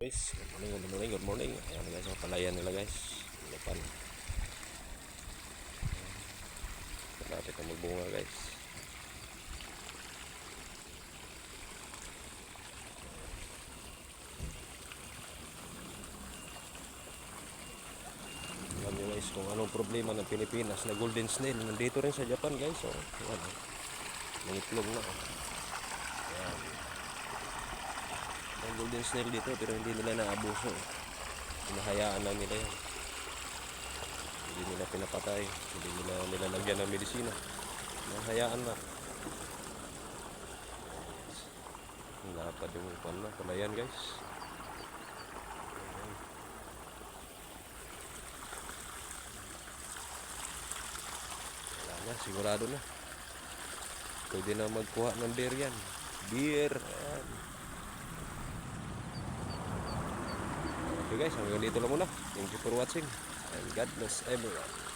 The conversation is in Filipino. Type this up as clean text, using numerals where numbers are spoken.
Guys, good morning. Ayan guys, ang palayan nila guys. Lapan. Malapit na magbunga guys. Alam nyo guys kung anong problema ng Pilipinas na golden snail. Nandito rin sa Japan guys. Oh. Ayan, oh. Nangitlog na. Oh. Ayan. May golden snail dito pero hindi nila naabuso. Hinahayaan lang nila yan. Hindi nila pinapatay. Hindi nila nilalagyan ng medisina. Hinahayaan lang. Lapad yung palayan guys. Ayan. Wala na, sigurado na. Pwede na magkuha ng beer yan. Beer. Ayan. Okay guys, hanggang dito lang muna. Thank you for watching. And God bless everyone.